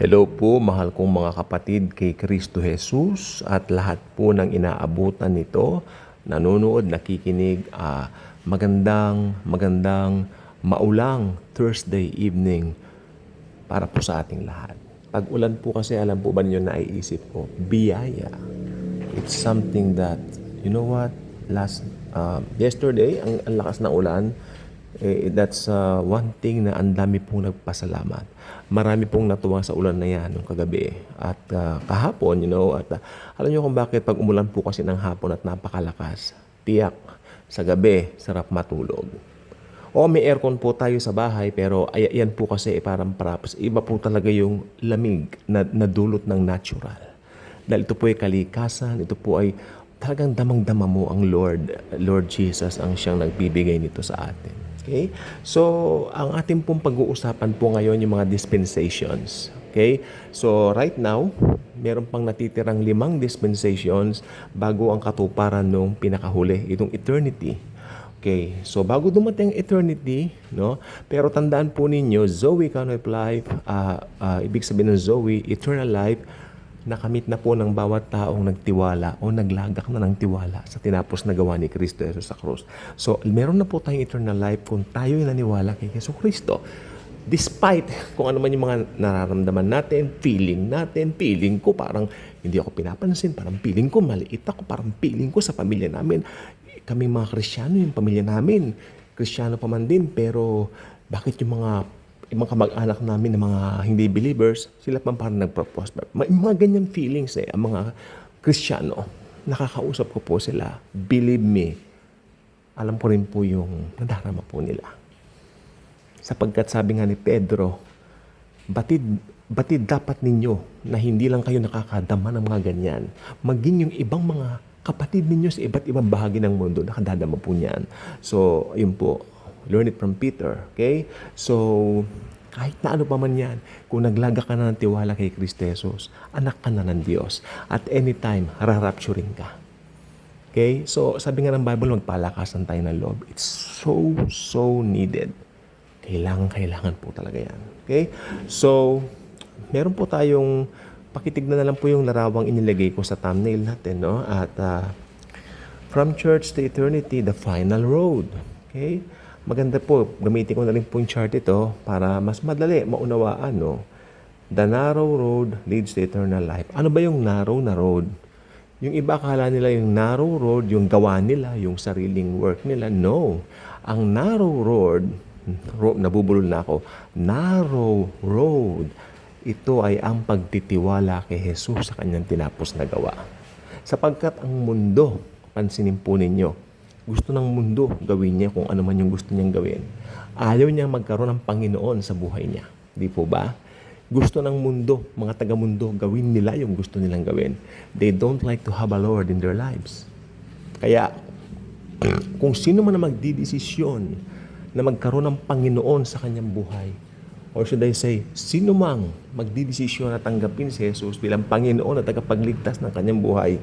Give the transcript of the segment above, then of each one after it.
Hello po, mahal kong mga kapatid kay Kristo Jesus at lahat po ng inaabutan nito, nanonood, nakikinig, magandang maulang Thursday evening para po sa ating lahat. Pag ulan po kasi, alam po ba ninyo, naiisip ko, biyaya. It's something that, you know what, yesterday, ang lakas ng ulan, that's one thing na ang dami pong nagpasalamat. Marami pong natuwa sa ulan na yan nung kagabi. At kahapon, alam niyo kung bakit pag umulan po kasi ng hapon at napakalakas, tiyak, sa gabi, sarap matulog. O may aircon po tayo sa bahay, pero yan po kasi parang props. Iba po talaga yung lamig na dulot ng natural. Dahil ito po ay kalikasan, ito po ay talagang damang-dama mo ang Lord Jesus ang siyang nagbibigay nito sa atin. Okay? So, ang ating pong pag-uusapan po ngayon yung mga dispensations. Okay? So, right now, meron pang natitirang 5 dispensations bago ang katuparan nung pinakahuli, itong eternity. Okay, so bago dumating eternity, no? Pero tandaan po ninyo, Zoe kind of life, ibig sabihin ng Zoe, eternal life, nakamit na po ng bawat taong nagtiwala o naglagak na ng tiwala sa tinapos na gawa ni Kristo Jesus sa krus. So, meron na po tayong eternal life kung tayo ay naniwala kay Yesu Kristo. Despite kung ano man yung mga nararamdaman natin, feeling ko parang hindi ako pinapansin, parang feeling ko maliit ako, parang feeling ko sa pamilya namin, kami mga Kristiyano, yung pamilya namin, Kristiyano pa man din, pero bakit yung mga ibang kamag-anak namin na mga hindi believers, sila pa parang nagpro-prosper. May mga ganyan feelings ang mga Kristiyano. Nakakausap ko po sila. Believe me, alam ko rin po yung nadarama po nila. Sapagkat sabi nga ni Pedro, batid dapat ninyo na hindi lang kayo nakakadama ng mga ganyan. Maging yung ibang mga kapatid ninyo sa iba't ibang bahagi ng mundo, nakadadama po niyan. So, ayun po. Learn it from Peter. Okay? So, kahit na ano pa man yan, kung naglaga ka na ng tiwala kay Kristo Jesus, anak ka na ng Diyos. At anytime, rarapturing ka. Okay? So, sabi nga ng Bible, magpalakasan tayo ng loob. It's so needed. Kailangan po talaga yan. Okay? So, meron po tayong pakitignan na lang po yung larawang inilagay ko sa thumbnail natin, no? At from church to eternity, the final road. Okay? Maganda po, gamitin ko na rin po yung chart ito para mas madali maunawaan, no? The narrow road leads to eternal life. Ano ba yung narrow na road? Yung iba akala nila yung narrow road, yung gawa nila, yung sariling work nila. No. Ang narrow road, nabubulol na ako, narrow road, ito ay ang pagtitiwala kay Jesus sa kanyang tinapos na gawa. Sapagkat ang mundo, pansinin po ninyo, gusto ng mundo gawin niya kung ano man yung gusto niyang gawin. Ayaw niya magkaroon ng Panginoon sa buhay niya. Di po ba? Gusto ng mundo, mga taga-mundo, gawin nila yung gusto nilang gawin. They don't like to have a Lord in their lives. Kaya, kung sino man na magdidesisyon na magkaroon ng Panginoon sa kanyang buhay, or should I say, sino mang magdidesisyon na tanggapin si Jesus bilang Panginoon at tagapagligtas ng kanyang buhay,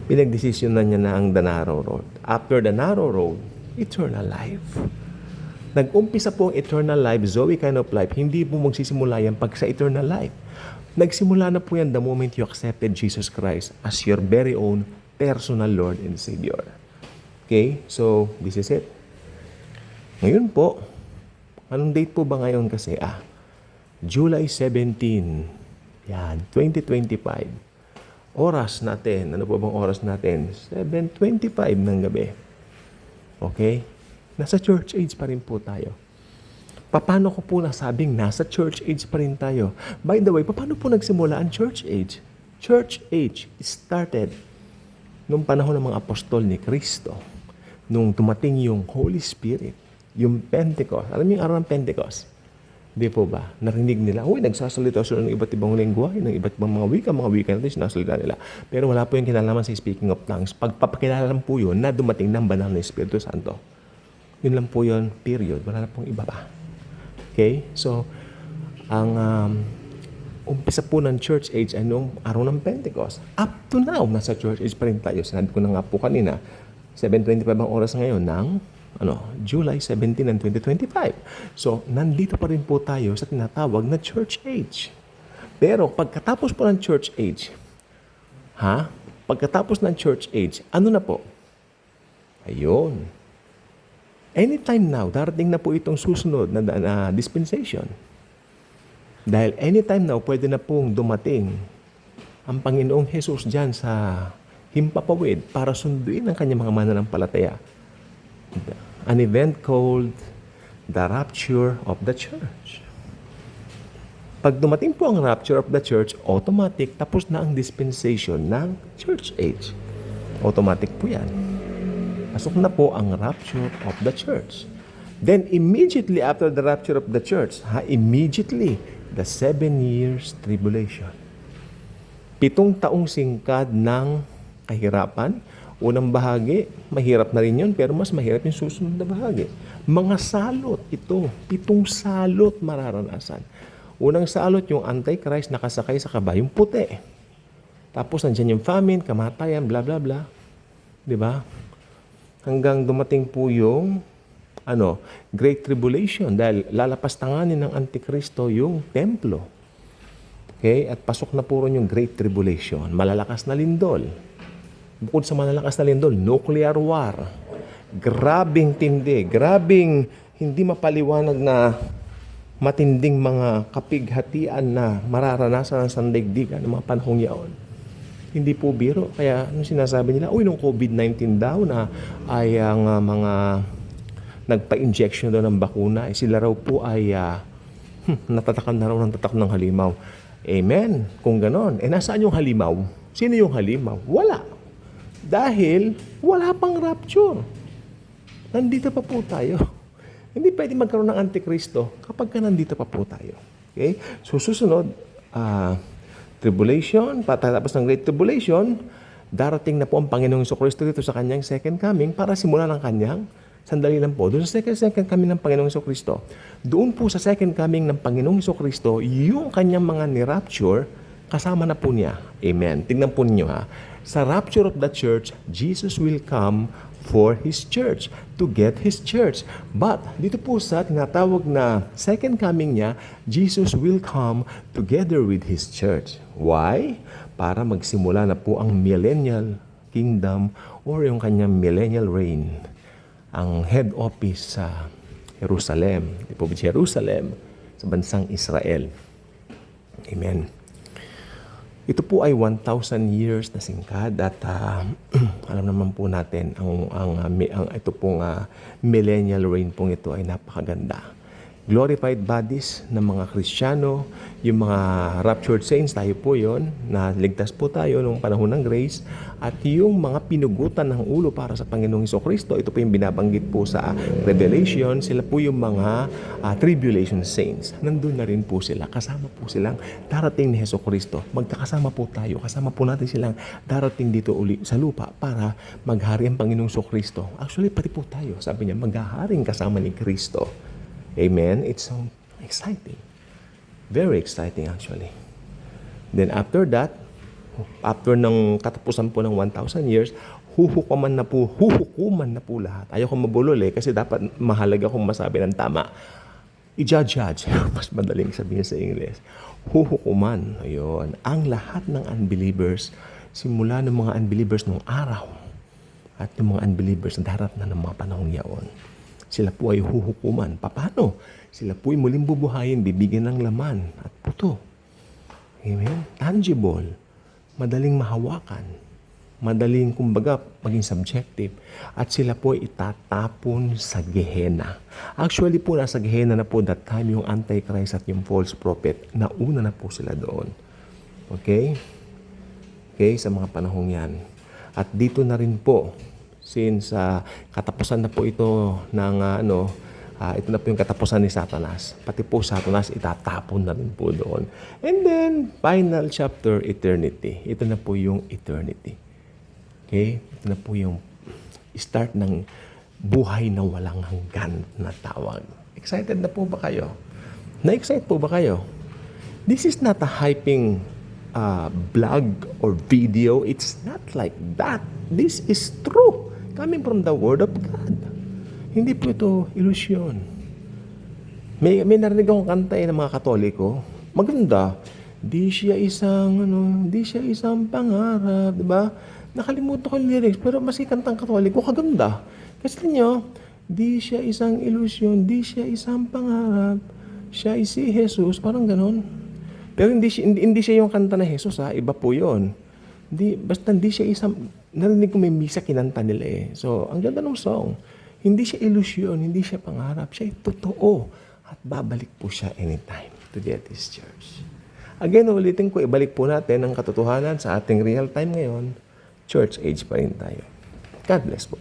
pinagdesisyon na niya na ang the narrow road. After the narrow road, eternal life. Nag-umpisa po ang eternal life, Zoe kind of life, hindi po magsisimula yan pag sa eternal life. Nagsimula na po yan the moment you accepted Jesus Christ as your very own personal Lord and Savior. Okay? So, this is it. Ngayon po, anong date po ba ngayon kasi? July 17, yan, 2025. Oras natin, ano po bang oras natin? 7:25 ng gabi. Okay? Nasa church age pa rin po tayo. Paano ko po nasabing nasa church age pa rin tayo? By the way, paano po nagsimula ang church age? Church age started nung panahon ng mga apostol ni Kristo. Nung tumating yung Holy Spirit, yung Pentecost. Alam niyo yung araw ng Pentecost? Di po ba? Narinig nila, nagsasalita sila ng iba't ibang lengguwahe, ng iba't ibang mga wika natin sinasalita nila. Pero wala po yung kinalaman sa speaking of tongues. Pagpapakilala lang po yun na dumating ng banal na Espiritu Santo. Yun lang po yun, period. Wala na pong iba pa. Okay? So, ang umpisa po ng church age ay nung araw ng Pentecost. Up to now, nasa church age pa rin tayo. Sinabi ko na nga po kanina, 7:25 ang oras ngayon ng July 17 and 2025. So, nandito pa rin po tayo sa tinatawag na church age. Pero pagkatapos po ng church age, pagkatapos ng church age, ano na po? Ayun. Anytime now, darating na po itong susunod na dispensation. Dahil anytime now, pwede na pong dumating ang Panginoong Jesus dyan sa himpapawid para sunduin ang kanyang mga mananampalataya. An event called the rapture of the church. Pag dumating po ang rapture of the church, automatic tapos na ang dispensation ng church age. Automatic po yan. Pasok na po ang rapture of the church. Then immediately after the rapture of the church, immediately, the 7 years tribulation. 7 taong singkad ng kahirapan. Unang bahagi, mahirap na rin yun, pero mas mahirap yung susunod na bahagi. Mga salot ito, 7 salot mararanasan. Unang salot, yung Antichrist nakasakay sa kabayong puti. Tapos nandyan yung famine, kamatayan, bla bla bla. Diba? Hanggang dumating po yung Great Tribulation dahil lalapastanganin ng Antikristo yung templo. Okay? At pasok na po rin yung Great Tribulation. Malalakas na lindol. Bukod sa malalakas na lindol, nuclear war. Grabing tindi. Grabing hindi mapaliwanag na matinding mga kapighatian na mararanasan ng sandaigdigan ng mga panahong yaon. Hindi po biro. Kaya sinasabi nila, nung COVID-19 daw na ay ang mga nagpa-injection daw ng bakuna, sila raw po ay natatakan na raw ng tatak ng halimaw. Amen. Kung ganon. Nasaan yung halimaw? Sino yung halimaw? Wala. Dahil wala pang rapture. Nandito pa po tayo. Hindi pwede magkaroon ng Antikristo kapag nandito pa po tayo. Okay? So susunod, tribulation, patapos ng Great Tribulation, darating na po ang Panginoong Jesucristo dito sa kanyang second coming para simulan ang kanyang sandali lang po. Doon sa second coming ng Panginoong Jesucristo, doon po sa second coming ng Panginoong Jesucristo, yung kanyang mga ni-rapture, kasama na po niya. Amen. Tingnan po ninyo Sa rapture of the church, Jesus will come for His church, to get His church. But dito po sa tinatawag na second coming niya, Jesus will come together with His church. Why? Para magsimula na po ang millennial kingdom or yung kanyang millennial reign. Ang head office sa Jerusalem, Jerusalem, sa bansang Israel. Amen. Ito po ay 1,000 years na singkad at alam naman po natin ang ito pong millennial reign pong ito ay napakaganda. Glorified bodies ng mga Kristiyano, yung mga raptured saints, tayo po yon, na ligtas po tayo noong panahon ng grace, at yung mga pinugutan ng ulo para sa Panginoong Jesucristo, ito po yung binabanggit po sa Revelation, sila po yung mga tribulation saints. Nandun na rin po sila, kasama po silang darating ni Jesucristo. Magkakasama po tayo, kasama po natin silang darating dito uli sa lupa para maghari ang Panginoong Jesucristo. Actually, pati po tayo, sabi niya, maghaharing kasama ni Kristo. Amen? It's so exciting. Very exciting actually. Then after that, after ng katapusan po ng 1,000 years, huhukuman na po lahat. Ayoko mabulol kasi dapat mahalaga kung masabi ng tama. I-judge. Mas madaling sabihin sa English. Huhukuman. Ayun. Ang lahat ng unbelievers, simula ng mga unbelievers nung araw at yung mga unbelievers na darap na ng mga panahong yaon. Sila po ay huhukuman. Paano? Sila po ay muling bubuhayin, bibigyan ng laman at puto. Amen? Tangible. Madaling mahawakan. Madaling, kumbaga, maging subjective. At sila po ay itatapon sa Gehenna. Actually po, nasa Gehenna na po that time yung Antichrist at yung false prophet. Nauna na po sila doon. Okay? Okay, sa mga panahong yan. At dito na rin po, since katapusan na po ito ng ito na po yung katapusan ni Satanas. Pati po Satanas itatapon na rin po doon. And then, final chapter, eternity. Ito na po yung eternity. Okay? Ito na po yung start ng buhay na walang hanggan na tawag. Excited na po ba kayo? Na-excite po ba kayo? This is not a hyping blog or video. It's not like that. This is true. Coming from the Word of God. Hindi po ito ilusyon. May narinig akong kanta ng mga Katoliko. Maganda. Di siya isang pangarap, di ba? Nakalimutan ko yung lyrics, pero maski kantang Katoliko, kaganda. Kasi niyo, di siya isang ilusyon, di siya isang pangarap, siya ay si Jesus, parang ganon. Pero hindi siya yung kanta na Jesus, ha? Iba po yun. Basta hindi siya isang, narinig ko may misa kinanta nila eh. So, ang ganda ng song. Hindi siya ilusyon, hindi siya pangarap, siya ay totoo. At babalik po siya anytime to get his church. Again, ulitin ko, ibalik po natin ang katotohanan sa ating real time ngayon. Church age pa rin tayo. God bless po.